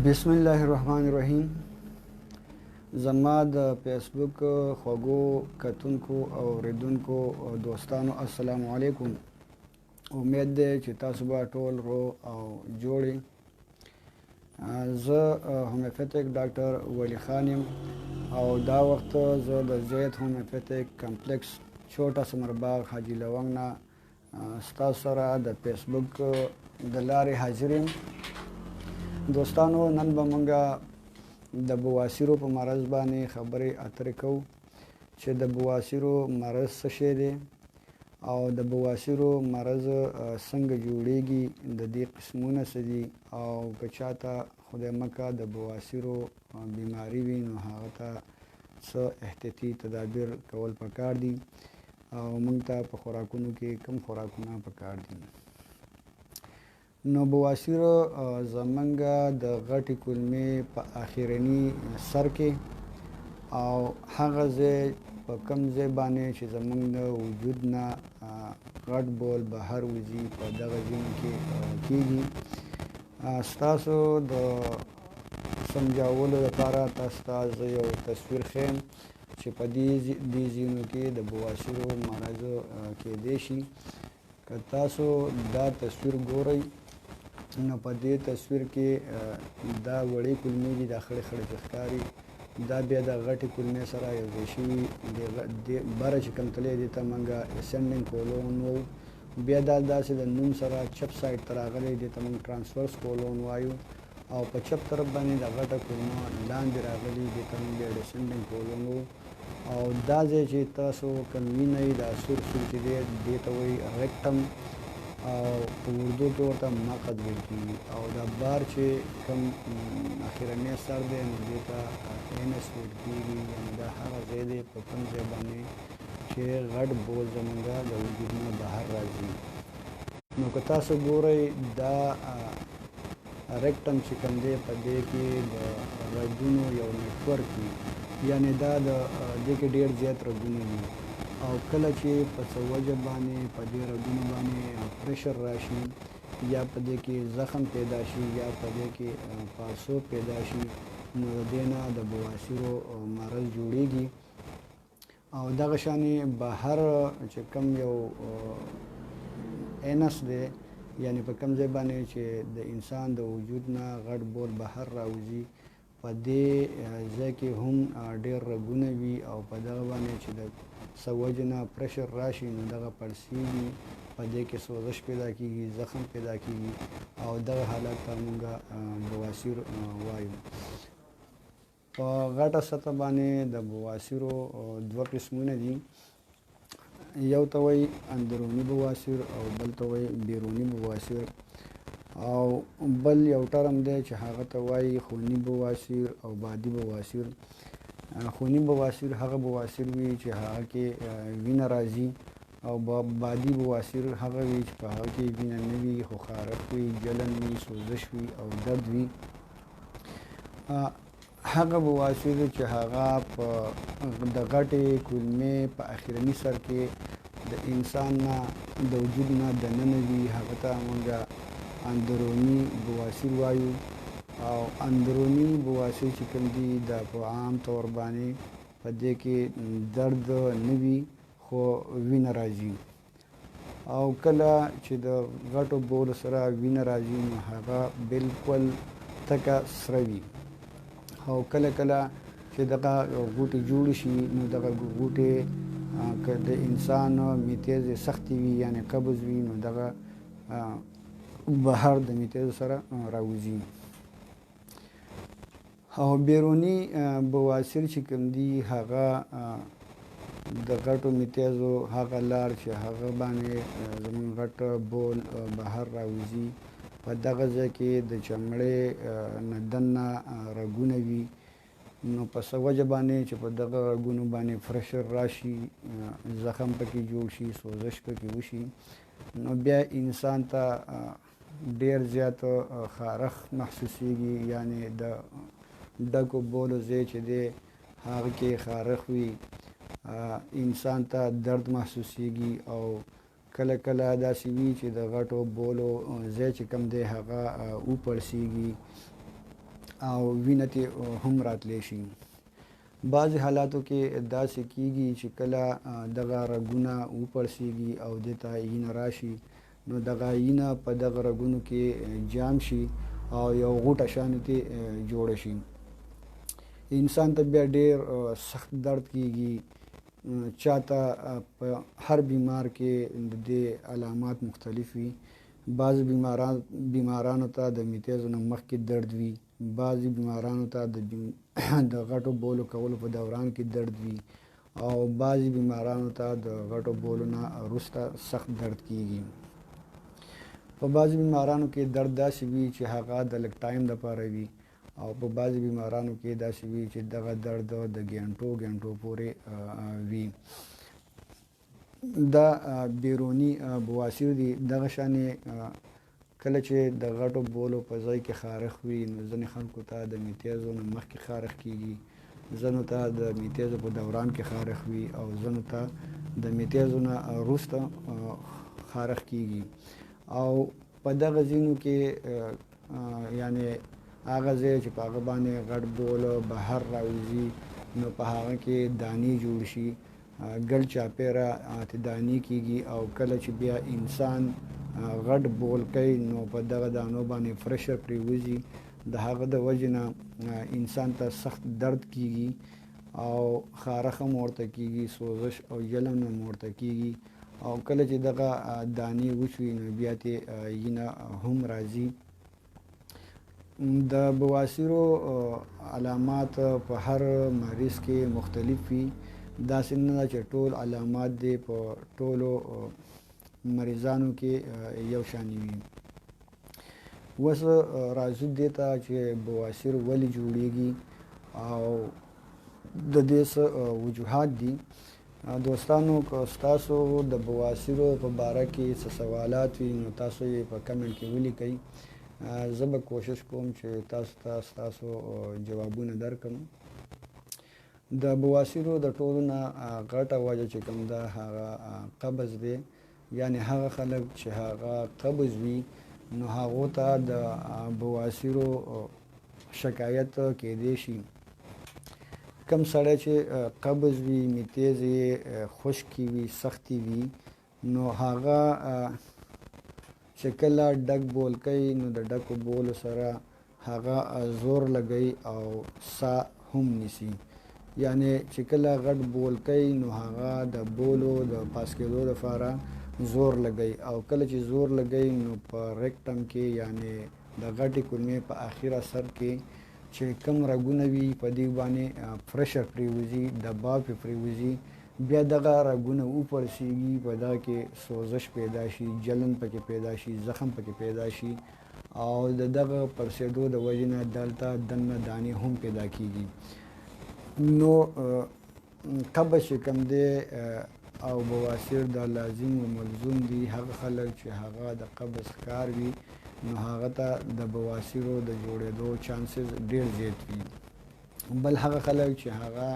بسم الله الرحمن الرحیم. زما د فیسبوک خوږو کتونکو او اوریدونکو دوستانو السلام علیکم. امید دی چې تاسو به ټول روغ او جوړ یې. زه هومیوپیتیک ډاکټر ولی خان یم او دا وخت زه د زید هومیوپیتیک کمپلیکس چوټا سمرباغ حاجي لونګ نه ستاسو سره د فیسبوک د لارې حاضر یم. دوستانو، نن به مونږه د بواسیرو په مرض باندې خبرې اترې کوو چې د بواسیرو مرض څه شی دی او د بواسیرو مرض څنګه جوړیږي، د دې قسمونه څه دي، او که چاته خدای مکه د بواسیرو بیماری وي نو هغه ته څه احتیاطي تدابیر کول پکار دي او مونږ ته په خوراکونو کې کوم خوراکونه پکار دي. نو بواسیر زمونږ د غټې کولمې په اخرني سر کې او هغه ځای په کوم ځای باندې چې زمونږ د وجود نه غټ بول بهر وځي په دغه ځینو کې کېږي. ستاسو د سمجھاولو لپاره تاسو ته زه یو تصویر ښیم چې په دې ځینو کې د بواسیرو مرض کېدی شي. که تاسو دا تصویر ګورئ نو په دې تصویر کې دا وړې کولمې دي، دا خړې خړې چې ښکاري دا بیا د غټې کولمې سره یو ځای شوي بره چې کوم تللی دې ته مونږه اسنډنګ کولون وو، بیا دا داسې د نوم سره چپ سایډ ته راغلی دې ته مونږ ټرانسورس کولون وایو، او په چپ طرف باندې د غټه کولمه لاندې راغلي دې ته مونږ بیا ډسنډنګ کولون وو، او دا ځای چې تاسو کوم وینئ دا سور سور چې دی دې ته وایي ریکټم او په اردو کې ورته مقعد ویل کېږي، او دا بار چې کوم اخرنی سر دی نو دې ته اینس ویل کېږي، یعنې دا هغه ځای دی په کوم ځای باندې چې غټ بول زمونږه د وجود نه بهر راځي. نو که تاسو ګورئ دا ریکټم چې کوم دی په دې کې د رګونو یو نیټورک وي، یعنې دا د دې کې ډېر زیات رګونه دي، او کله چې په څه وجه باندې په دې رګونو باندې پریشر راشي یا په دې کې زخم پیدا شي یا په دې کې پړسوب پیدا شي نو د دې نه د بواسیرو مرض جوړیږي. او دغه شانې بهر چې کوم یو اینس دی، یعنې په کوم ځای باندې چې د انسان د وجود نه غټ بول بهر راوځي په دې ځای کې هم ډېر رګونه وي، او په دغه باندې چې د څه وجې نه پریشر راشي نو دغه پړسېږي، په دې کې سوزش پیدا کېږي، زخم پیدا کېږي، او دغه حالت ته مونږه بواسیر وایو. په غټه سطح باندې د بواسیرو دوه قسمونه دي، یو ته وایي اندروني بواسیر او بل ته وایي بیروني بواسیر، او بل یو ټرم دی چې هغه ته وایي خوني بواسیر او بادي بواسیر. خوني بواسیر هغه بواسیر وي چې هغه کې وینه راځي، او بادي بواسیر هغه وي چې په هغه کې وینه نه وي خو خارښ وي، جلن وي، سوزش وي او درد وي. هغه بواسیر چې هغه په د غټې کولمې په اخرني سر کې د انسان نه د وجود نه دننه وي هغه ته مونږه اندروني بواسیر وایو، او اندروني بواسیر چې کوم دي دا په عام طور باندې په دې کې درد نه وي خو وینه راځي، او کله چې د غټو بولو سره وینه راځي نو هغه بالکل تکه سره وي، او کله کله چې دغه غوټې جوړې شي نو دغه غوټې که د انسان میتیزې سختې وي یعنې قبض وي نو دغه بهر د میتیزو سره راوځي. او بیروني بواسیر چې کوم دي هغه د غټو میتیزو هغه لار چې هغه باندې زموږ غټ بول بهر راوځي، په دغه ځای کې د چمړې نه دننه رګونه وي، نو په څه وجه باندې چې په دغه رګونو باندې پریشر راشي، زخم پکې جوړ شي، سوزش پکې وشي، نو بیا انسان ته ډېر زیات خارښ محسوسیږي، یعنې د ډکو بولو ځای چې دی هغه کې خارښ وي، انسان ته درد محسوسیږي، او کله کله داسې وي چې د غټو بولو ځای چې کوم دی هغه وپړسیږي، او وینه ته هم راتلی شي. بعضې حالاتو کې داسې کیږي چې کله دغه رګونه وپړسیږي او دې ته وینه راشي، نو دغه وینه په دغه رګونو کې جام شي او یو غوټه شانې ته جوړه شي. انسان ته بیا ډېر سخت درد کیږي. چاته په هر بیمار کې د دې علامات مختلف وي. بعضې بیمارانو ته د میتیزو نه مخکې درد وي، بعضې بیمارانو ته د غټو بولو کولو په دوران کې درد وي، او بعضې بیمارانو ته د غټو بولو نه وروسته سخت درد کیږي. په بعضې بیمارانو کې درد داسې وي چې هغه د لږ ټایم دپاره وي، او په بعضې بیمارانو کې داسې وي چې دغه درد د ګڼټو پورې وي. دا بیروني بواسیر دي. دغه شانې کله چې د غټو بولو په ځای کې خارښ وي، نو ځینې خلکو ته د میتیزو نه مخکې خارښ کیږي، ځینو ته د میتیزو په دوران کې خارښ وي، او ځینو ته د میتیزو نه وروسته خارښ کیږي. او په دغه ځینو کې یعنې هغه ځای چې په هغه باندې غټ بول بهر راوځي، نو په هغه کې دانې جوړ شي، ګل چاپیره ته دانې کیږي، او کله چې بیا انسان غټ بول کوي، نو په دغه دانو باندې پرشر پرې وځي. د هغه د وجې نه انسان ته سخت درد کیږي، او خارښ هم ورته کیږي، سوزش او جلن هم ورته کیږي. او کله چې دغه دانې وشوي، نو بیا ته وینه هم راځي. د بواسیرو علامات په هر مریض کې مختلف وي. داسې نه ده چې ټول علامات دې په ټولو مریضانو کې یو شانې وي. اوس راځو دې ته چې بواسیر ولې جوړیږي او د دې څه وجوهات دي. دوستانو، که ستاسو د بواسیرو په باره کې څه سوالات وي، نو تاسو یې په کمنټ کې ولیکئ. زه به کوشش کوم چې تاسو ته ستاسو جوابونه درکړم. د بواسیرو د ټولو نه غټه وجه چې کوم ده، هغه قبض دی. یعنې هغه خلک چې هغه قبض وي، نو هغو ته د بواسیرو شکایت کیدی شي. کم سړی چې قبض وي، میتیز یې خشکې وي، سختې وي، نو هغه چې کله ډک بول کوي، نو د ډکو بولو سره هغه زور لګوي او ساه هم نیسي. یعنې چې کله غټ بول کوي، نو هغه د بولو د پاس کېدو لپاره زور لګوي، او کله چې زور لګوي، نو په ریکټم کې یعنې د غټې کولمې په اخره سر کې چې کم رګونه وي، په دې باندې پرشر پرې وځي، دباو پرې وځي. بیا دغه رګونه وپړسیږي، په دغه کې سوزش پیدا شي، جلن پکې پیدا شي، زخم پکې پیدا شي، او د دغه پړسېدو د وجې نه دلته دننه دانې هم پیدا کیږي. نو قبض چې کوم دی او بواسیر دا لازم و ملزوم دي. هغه خلک چې هغه د قبض ښکار وي، نو هغه ته د بواسیرو د جوړېدو چانسز ډېر زیات وي. بل هغه خلک چې هغه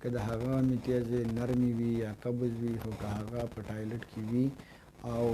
که د هغه میتیزې نرمې وي یا قبض وي، خو که هغه په ټایلټ کې وي او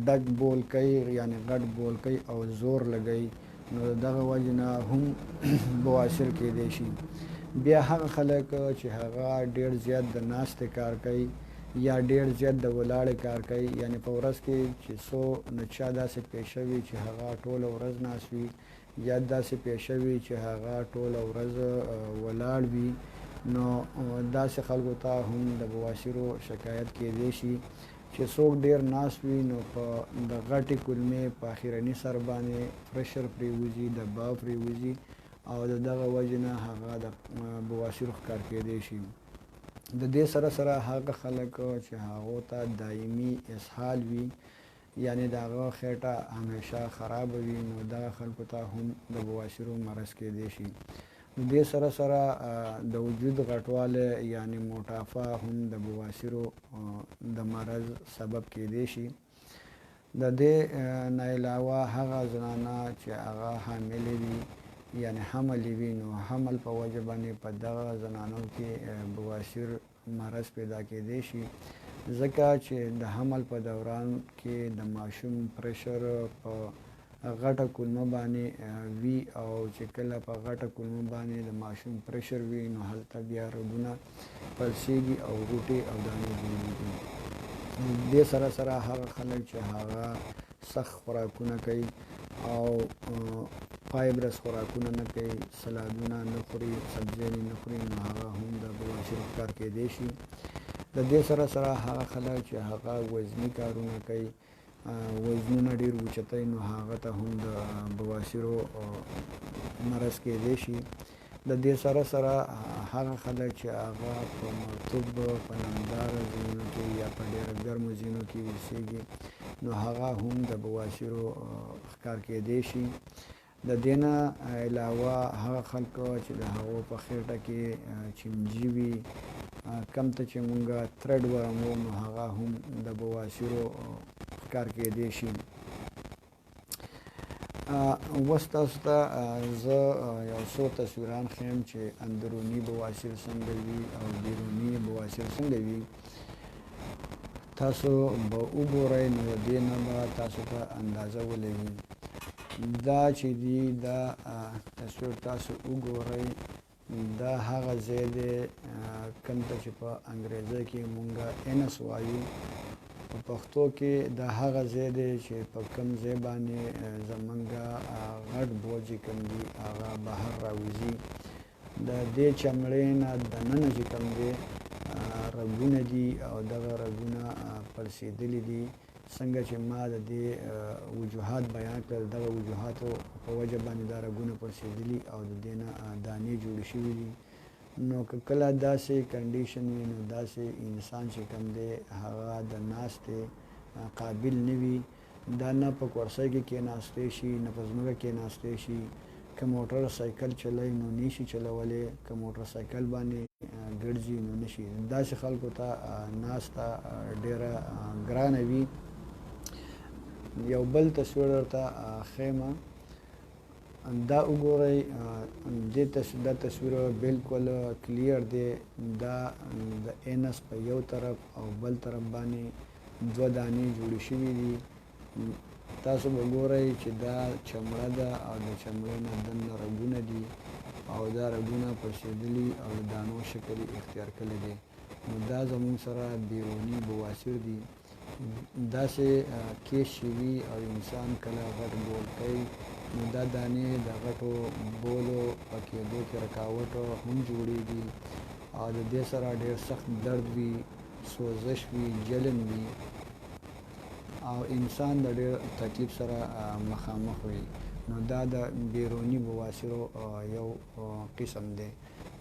ډک بول کوي، یعنې غټ بول کوي او زور لګوي، نو دغه وجې نه هم بواسیر کیدی شي. بیا هغه خلک چې هغه ډېر زیات د ناستې کار کوي یا ډېر زیات د ولاړې کار کوي، یعنې په ورځ کې چې څو نه چا داسې پیشه وي چې هغه ټوله ورځ ناست وي، یا داسې پیشه وي چې هغه ټوله ورځ ولاړ وي، نو داسې خلکو ته هم د بواسیرو شکایت کیدی شي. چې څوک ډېر ناست وي، نو په د غټې کولمې په اخرني سر باندې پرشر پرې وځي، دباو پرې وځي، او د دغه وجې نه هغه د بواسیرو ښکار کیدی شي. د دې سره سره هغه خلک چې هغو ته دایمي اسهال وي، یعنې د هغه خېټه همیشه خرابه وي، نو دغه خلکو ته هم د بواسیرو مرض کیدی شي. د دې سره سره د وجود غټوالی یعنې موټافا هم د بواسیرو د مرض سبب کیدی شي. د دې نه علاوه هغه زنانه چې هغه حاملې وي، یعنې حمل یې وي، نو حمل په وجه باندې په دغه زنانو کې بواسیر مرض پیدا کیدی شي، ځکه چې د حمل په دوران کې د ماشوم پرشر په غټه کولمه باندې وي او چې کله په غټه کولمه باندې د ماشوم پریشر وي نو هلته بیا رګونه پړسیږي او غوټې او دانې جوړېږي. دې سره سره هغه خلک چې هغه سخت خوراکونه کوي او فایبرس خوراکونه نه کوي، سلادونه نه خوري، سبزیانې نه خوري، نو هغه هم د بواسیر ښکار کېدی شي. د دې سره سره هغه خلک چې هغه وزني کارونه کوي، وزنونه ډېر اوچتوي، نو هغه ته هم د بواسیرو مرض کېدی شي. د دې سره سره هغه خلک چې هغه په مرطوب په نمداره ځایونو کې یا په ډېره ګرمو ځایونو کې اوسېږي نو هغه هم د بواسیرو ښکار کېدی شي. د دې نه علاوه هغه خلکو چې د هغو په خېټه کې چینجي وي، کم ته چې مونږه ترډ ورمو نو هغه هم د بواسیرو ښکار کېدی شي. اوس تاسو ته زه یو څو تصویران ښیم چې اندروني بواسیر څنګه وي او بیروني بواسیر څنګه وي. تاسو به وګورئ نو د دې نه به تاسو ته اندازه ولګي. دا چې دی دا تصویر تاسو وګورئ، دا هغه ځای دی کوم ته چې په انګریزي کې مونږه انس وایو، په پښتو کې دا هغه ځای دی چې په کوم ځای باندې زمونږه غټ بوج چې کوم دي هغه بهر راوځي. د دې چمړې نه دننه چې کوم دی رګونه دي او دغه رګونه پړسېدلي دي. څنګه چې ما د دې وجوهات بیان کړل، دغه وجوهاتو په وجه باندې دا رګونه پړسېدلي او د دې نه دانې جوړې شوي دي. نو که کله داسې کنډیشن وي نو داسې انسان چې کوم دی هغه د ناستې قابل نه وي. دا نه په کرسۍ کې کېناستی شي، نه په ځمکه کېناستی شي. که موټر سایکل چلوي نو نشي چلولی، که موټر سایکل باندې ګرځي نو نشي. داسې خلکو ته ناسته ډېره ګرانه وي. یو بل تصویر درته ښیمه، دا وګورئ. دا تصویر بالکل کلیر دی. دا د انس په یو طرف او بل طرف باندې دوه دانې جوړې شوي دي. تاسو به ګورئ چې دا چمړه ده او د چمړې نه دننه رګونه دي او دا رګونه پړسېدلي او د دانو شکل یې اختیار کړی دی. نو دا زموږ سره بیروني بواسیر دي. داسې کیس چې وي او انسان کله غټ بول کوي نو دا دانې د غټو بولو په کېدو کې رکاوټ هم جوړېږي او د دې سره ډېر سخت درد وي، سوزش وي، جلن وي او انسان د ډېر تکلیف سره مخامخ وي. نو دا د بیروني بواسیرو یو قسم دی.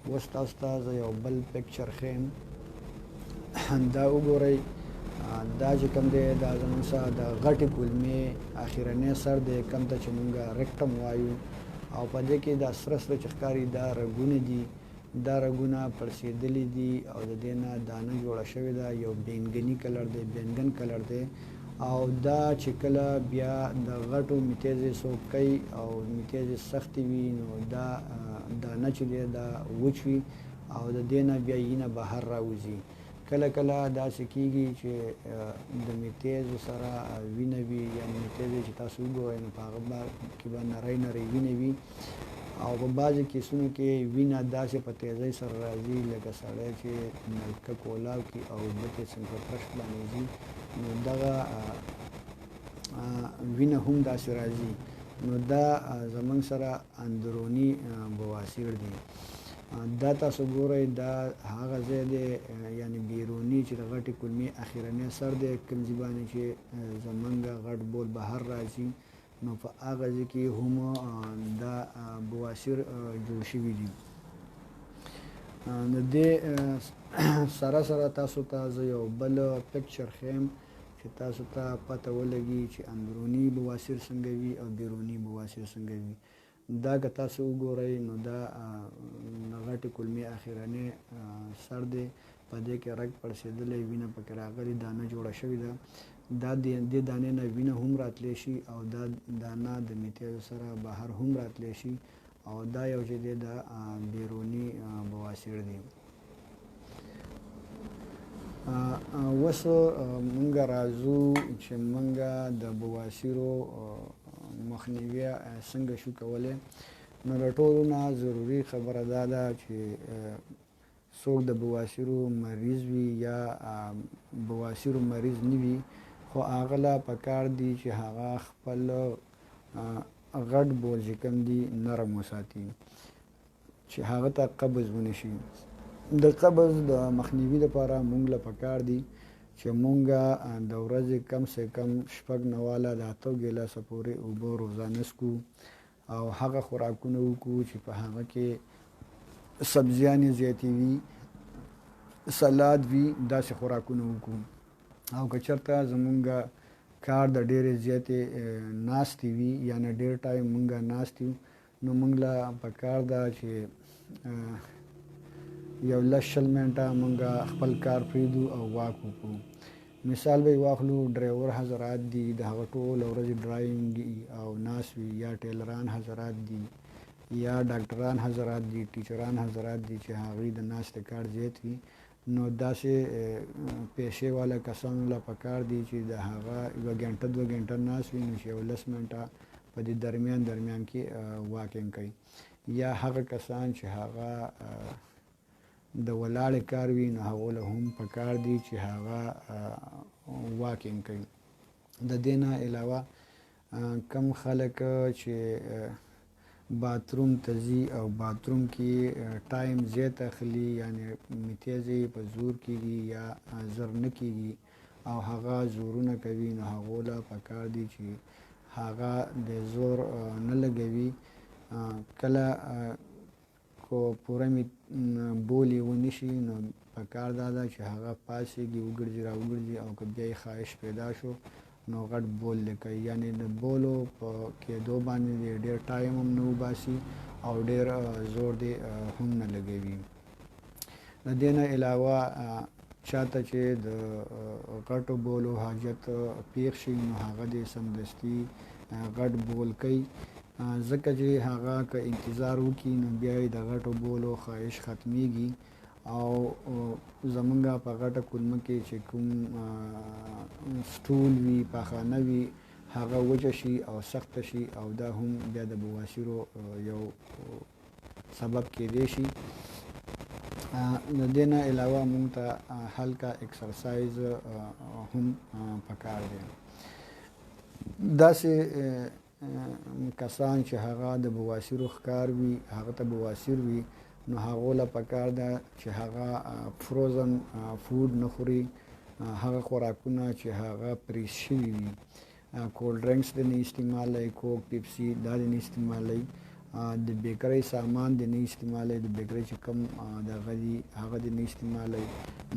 اوس تاسو ته زه یو بل پکچر ښیم. دا وګورئ، دا چې کوم دی دا زموږ سره د غټې کولمې اخرنی سر دی، کوم ته چې مونږه ریکټم وایو او په دې کې دا سره سره چې ښکاري دا رګونه دي. دا رګونه پړسېدلي دي او د دې نه دانه جوړه شوې ده. یو بینګني کلر دی، بینګن کلر دی او دا چې کله بیا د غټو میتیزې څوک کوي او میتیزې سختې وي نو دا دانه چې دی دا وچ وي او د دې نه بیا وینه بهر راوځي. کله کله داسې کېږي چې د میتیزو سره وینه وي، یعنې میتیزې چې تاسو وګورئ نو په هغه کې به نری نری وینه وي او په بعضې کیسونو کې وینه داسې په تیزۍ سره راځي لکه سړی چې نلکه کولاو کړي او اوبه ترې څنګه پرشت باندې ځي نو دغه وینه هم داسې راځي. نو دا زموږ سره اندروني بواسیر دي. دا تاسو ګورئ، دا هغه ځای دی یعنې بیروني چې د غټې کولمې اخرنی سر دی، کوم ځای باندې چې زموږ غټ بول بهر راځي نو په هغه ځای کې هم دا بواسیر جوړ شوي دي. د دې سره سره تاسو ته زه یو بل پکچر ښیم چې تاسو ته پته ولګي چې اندروني بواسیر څنګه وي او بیروني بواسیر څنګه وي. دا که تاسو وګورئ نو دا غټې کولمې اخرنی سر دی، په دې کې رګ پړسېدلی، وینه پکې راغلې، دانه جوړه شوې ده. دا دې دانې نه وینه هم راتلی شي او دا دانه د میتیزو سره بهر هم راتلی شي او دا یو چې دی دا بیروني بواسیر دی. اوس مونږ راځو چې مونږ د بواسیرو مخنیوي څنګه شو کولی. نو له ټولو نه ضروري خبره دا ده چې څوک د بواسیرو مریض وي یا بواسیرو مریض نه وي خو هغه له پکار دي چې هغه خپل غټ بول چې کوم دي نرم وساتي چې هغه ته قبض ونه شي. د قبض د مخنیوي لپاره مونږ له پکار دي چې مونږ د ورځې کم سے کم 6 نه واله د 8 ګیلاسه پورې اوبه روزانه څکو او هغه خوراکونه وکړو چې په هغه کې سبزیانې زیاتې وي، سلاد وي، داسې خوراکونه وکړو. او که چېرته زمونږ کار د ډېرې زیاتې ناستې وي یعنې ډېر ټایم مونږ ناست یو نو مونږ له پکار ده چې یو 10-20 منټه مونږ خپل کار پرېږدو او واک وکړو. مثال به واخلو ډرایور حضرات دي د هغه ټوله ورځې ډرایوینګ او ناست وي، یا ټیلران حضرات دي یا ډاکټران حضرات دي، ټیچران حضرات دي چې هغوی د ناستې کار زیات وي. نو داسې پیسې والا کسانو له پکار دي چې د هغه 1 ګنټه 2 ګنټه ناست وي نو چې یو 10 منټه په دې درمیان کې واکینګ کوي. یا هغه کسان چې هغه د ولاړې کار وي نو هغو له هم پکار دي چې هغه واکینګ کوي. د دې نه علاوه کم خلک چې باتروم ته ځي او باتروم کې ټایم زیات اخلي یعنی میتیزې په زور کېږي یا زر نه کېږي او هغه زورونه کوي نو هغو له پکار دي چې هغه د زور نه لګوي. کله کو پوره بولې ونه شي نو پکار دا ده چې هغه پاسېږي، وګرځي را وګرځي او که بیا یې خواهش پیدا شو نو غټ بول دی کوي. یعنې د بولو په کېدو باندې دی ډېر ټایم هم نه وباسي او ډېر زور دی هم نه لګوي. د دې نه علاوه چاته چې د غټو بولو حاجت پیښ شي نو هغه دې سمدستي غټ بول کوي، ځکه چې هغه که انتظار وکړي نو بیا یې د غټو بولو خواهش ختمیږي او زمونږ په غټه کلمه کې چې کوم سټول وي، پاخانه وي، هغه وچه شي او سخته شي او دا هم بیا د بواسیرو یو سبب کېدی شي. د دې نه علاوه مونږ ته هلکه اکسرسایز هم پکار دی. داسې کسان چې هغه د بواسیرو ښکار وي، هغه ته بواسیر وي نو هغو له پکار ده چې هغه فروزن فود نه خوري، هغه خوراکونه چې هغه پریس شوي وي، کولډ ډرنکس دې نه استعمالوي، کوک، پیپسي دا دې نه استعمالوي، د بیکرۍ سامان دې نه استعمالوي، د بیکرۍ چې کوم دغه دي هغه دې نه استعمالوي،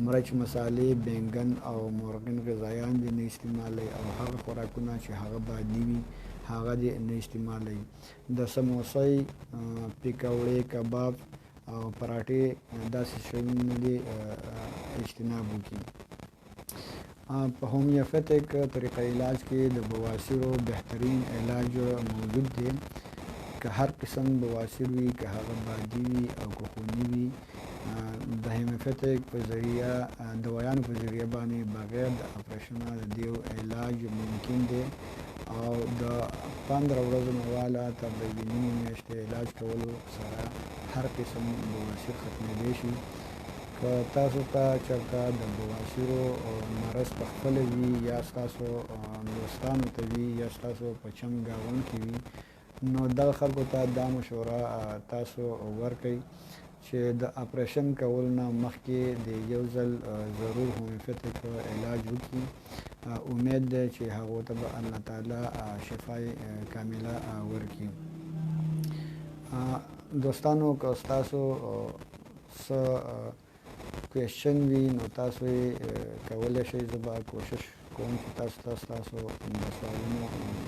مرچ مسالې، بینګن او مرغین غذایان دې نه استعمالوي او هغه خوراکونه چې هغه بادي وي هغه دې نه استعمالوي. د سموسې، پکوړې، کباب او پراټې داسې شیونه دې اجتناب وکړي. په هومیوپیتیک طریقه علاج کې د بواسیرو بهترین علاج موجود دی. که هر قسم بواسیر وي، که هغه بادي وي او که خوني وي، د هومیوپیتیک په ذریعه دوایانو په ذریعه باندې بغیر د اپریشنه د دې علاج ممکن دی او د 15 ورځو نه واله تر د 1 میاشتې علاج کولو سره هر قسم بواسیر ختمېدی شي. که تاسو ته چېرته د بواسیرو مرض پخپله وي یا ستاسو دوستانو ته وي یا ستاسو په چم ګاونډ کې وي نو دغه خلکو ته دا مشوره تاسو ورکئ چې د اپریشن کولو نه مخکې د یو ځل ضرور هومیوپیتیک علاج وکړي. امید دی چې هغو ته به الله تعالی شفای کامله ورکړي. دوستانو که ستاسو څه کوېشن وي نو تاسو یې کولی شئ. زه به کوشش کوم چې تاسو ته ستاسو د سوالونو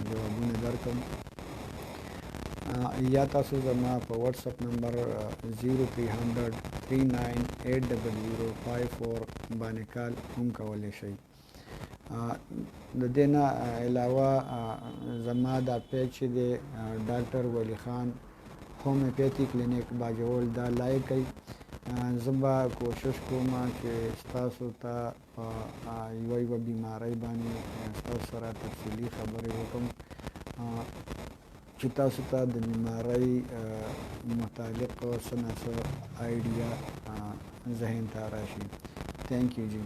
جوابونه درکړم. یا تاسو زما په واتساپ نمبر 0300398054 باندې کال هم کولی شئ. د دې نه علاوه زما دا پیج چې دی ډاکټر ولی خان هومیوپیتي کلینیک باجوړ دا لایک کړئ. زه به کوشش کوم چې ستاسو ته په یوه بیمارۍ باندې ستاسو سره تفصیلي خبرې وکړم. چې تاسو ته د بیمارۍ متعلق څه نه څه آیډیا ذهن ته راشي. تھینک یو جی.